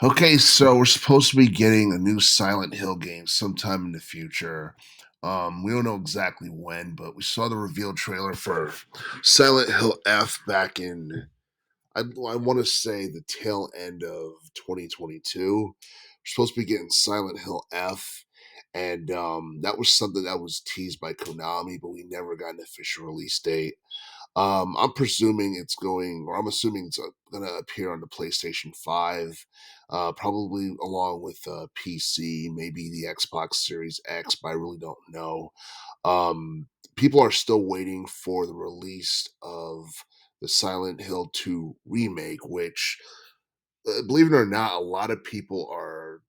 Okay, so we're supposed to be getting a new Silent Hill game sometime in the future. We don't know exactly when, but we saw the reveal trailer for Silent Hill F back in, I want to say, the tail end of 2022. We're supposed to be getting Silent Hill F, and that was something that was teased by Konami, but we never got an official release date. I'm presuming it's going, or I'm assuming it's going to appear on the PlayStation 5, probably along with PC, maybe the Xbox Series X, but I really don't know. People are still waiting for the release of the Silent Hill 2 remake, which, believe it or not, a lot of people are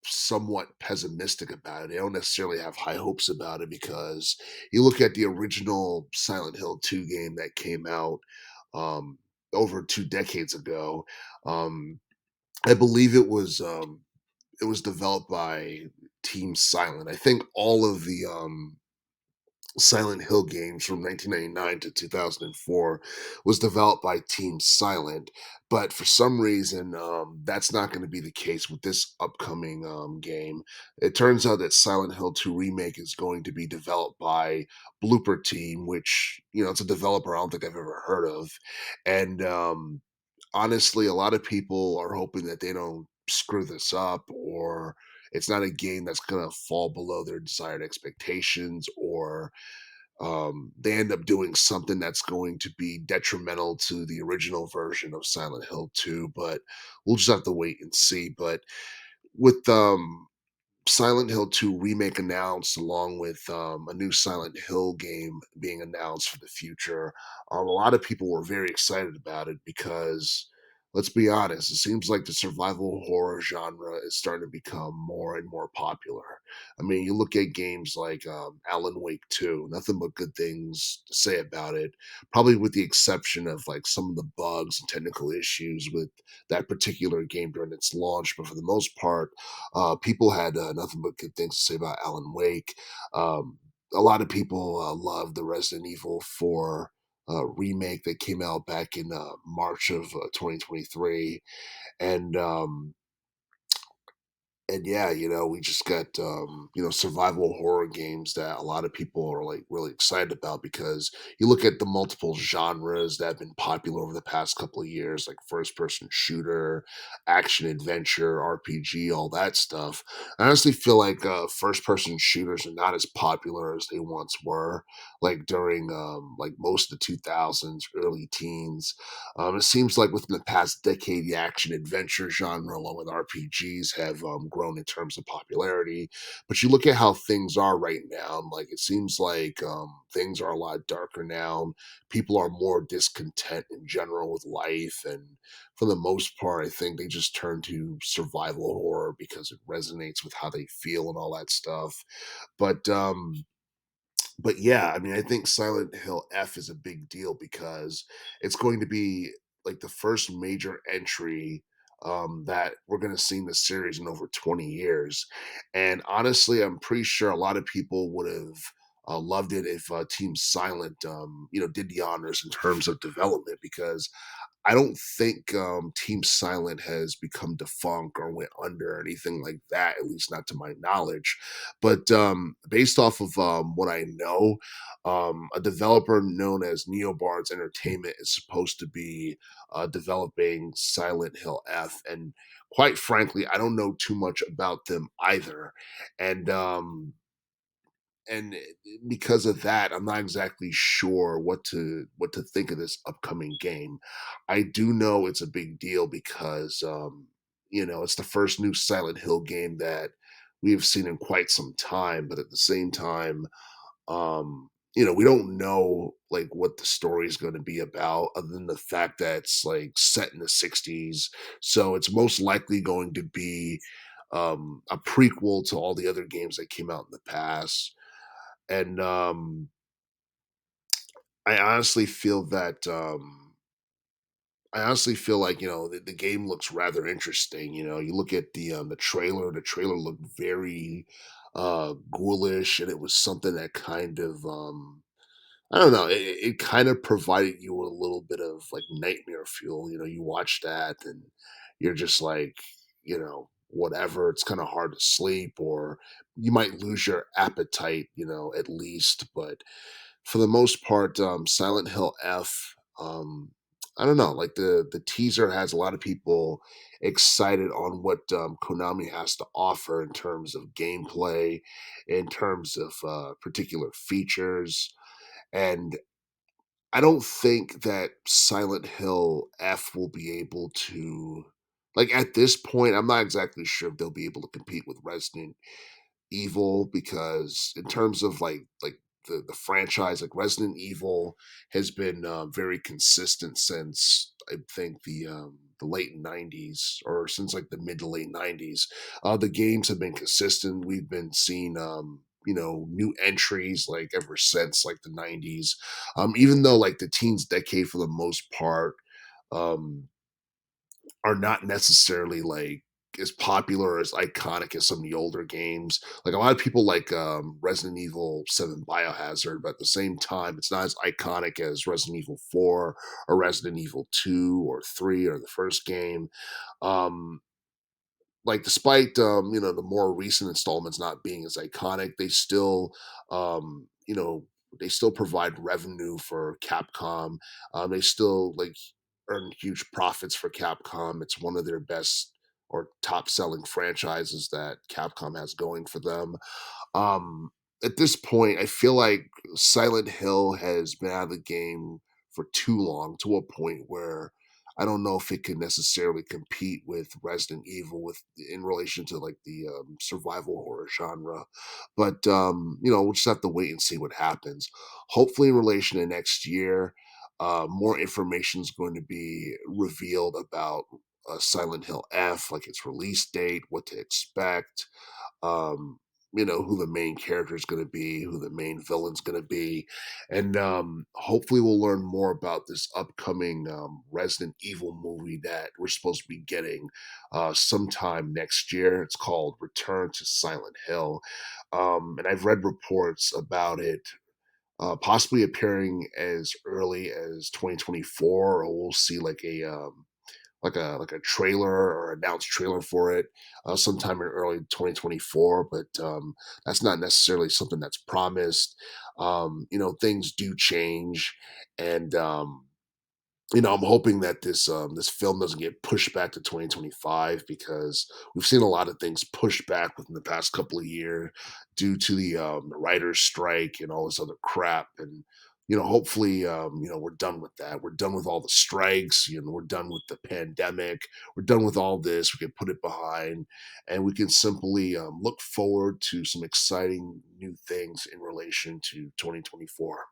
somewhat pessimistic about it. They don't necessarily have high hopes about it because you look at the original Silent Hill 2 game that came out um, over 2 decades ago. Um, I believe it was developed by Team Silent. I think all of the Silent Hill games from 1999 to 2004 was developed by Team Silent, but for some reason, that's not going to be the case with this upcoming game. It turns out that Silent Hill 2 Remake is going to be developed by Blooper Team, which, it's a developer I don't think I've ever heard of. And honestly, a lot of people are hoping that they don't screw this up, or it's not a game that's going to fall below their desired expectations, or they end up doing something that's going to be detrimental to the original version of Silent Hill 2, but we'll just have to wait and see. But with Silent Hill 2 remake announced, along with a new Silent Hill game being announced for the future. A lot of people were very excited about it because, let's be honest, it seems like the survival horror genre is starting to become more and more popular. I mean, you look at games like Alan Wake 2, nothing but good things to say about it, probably with the exception of like some of the bugs and technical issues with that particular game during its launch. But for the most part, people had nothing but good things to say about Alan Wake. A lot of people love the Resident Evil 4 remake that came out back in March of 2023. And yeah, we just got survival horror games that a lot of people are like really excited about because you look at the multiple genres that have been popular over the past couple of years, like first person shooter, action adventure, RPG, all that stuff. I honestly feel like first person shooters are not as popular as they once were, like during like most of the 2000s, early teens. It seems like within the past decade, the action adventure genre, along with RPGs, have grown in terms of popularity. But you look at how things are right now, and like it seems like things are a lot darker now. People are more discontent in general with life, and for the most part, I think they just turn to survival horror because it resonates with how they feel and all that stuff. But yeah, I mean, I think Silent Hill F is a big deal because it's going to be like the first major entry that we're going to see in the series in over 20 years. And honestly, I'm pretty sure a lot of people would have loved it if Team Silent, did the honors in terms of development because I don't think Team Silent has become defunct or went under or anything like that, at least not to my knowledge. But based off of what I know, a developer known as Neobards Entertainment is supposed to be developing Silent Hill F. And quite frankly, I don't know too much about them either. And and because of that, I'm not exactly sure what to think of this upcoming game. I do know it's a big deal because it's the first new Silent Hill game that we have seen in quite some time, but at the same time, we don't know like what the story is going to be about other than the fact that it's like set in the 60s. So it's most likely going to be a prequel to all the other games that came out in the past. And I honestly feel that I honestly feel like the game looks rather interesting. You look at the trailer. The trailer looked very ghoulish, and it was something that kind of I don't know. It kind of provided you with a little bit of like nightmare fuel. You watch that, and you're just like, whatever. It's kind of hard to sleep, or you might lose your appetite, at least. But for the most part, Silent Hill F, I don't know, like the teaser has a lot of people excited on what Konami has to offer in terms of gameplay, in terms of particular features, and I don't think that Silent Hill F will be able to, like, at this point. I'm not exactly sure if they'll be able to compete with Resident Evil, because in terms of like the franchise, like Resident Evil has been very consistent since I think the late '90s, or since like the mid to late '90s. The games have been consistent. We've been seeing new entries like ever since like the '90s. Even though like the teens decade for the most part um are not necessarily like as popular or as iconic as some of the older games. Like a lot of people like Resident Evil 7 Biohazard, but at the same time, it's not as iconic as Resident Evil 4 or Resident Evil 2 or 3 or the first game. Um, like despite the more recent installments not being as iconic, they still they still provide revenue for Capcom. They still like earn huge profits for Capcom. It's one of their best or top selling franchises that Capcom has going for them. um, at this point, I feel like Silent Hill has been out of the game for too long, to a point where I don't know if it can necessarily compete with Resident Evil with in relation to like the survival horror genre. But we'll just have to wait and see what happens. Hopefully, in relation to next year, more information is going to be revealed about Silent Hill F, like its release date, what to expect, um, who the main character is going to be, who the main villain's going to be. And hopefully we'll learn more about this upcoming Resident Evil movie that we're supposed to be getting sometime next year. It's called Return to Silent Hill. And I've read reports about it possibly appearing as early as 2024, or we'll see like a trailer or announced trailer for it sometime in early 2024. But that's not necessarily something that's promised. Things do change, and I'm hoping that this film doesn't get pushed back to 2025, because we've seen a lot of things pushed back within the past couple of years due to the writers' strike and all this other crap. And hopefully, we're done with that. We're done with all the strikes. We're done with the pandemic. We're done with all this. We can put it behind, and we can simply look forward to some exciting new things in relation to 2024.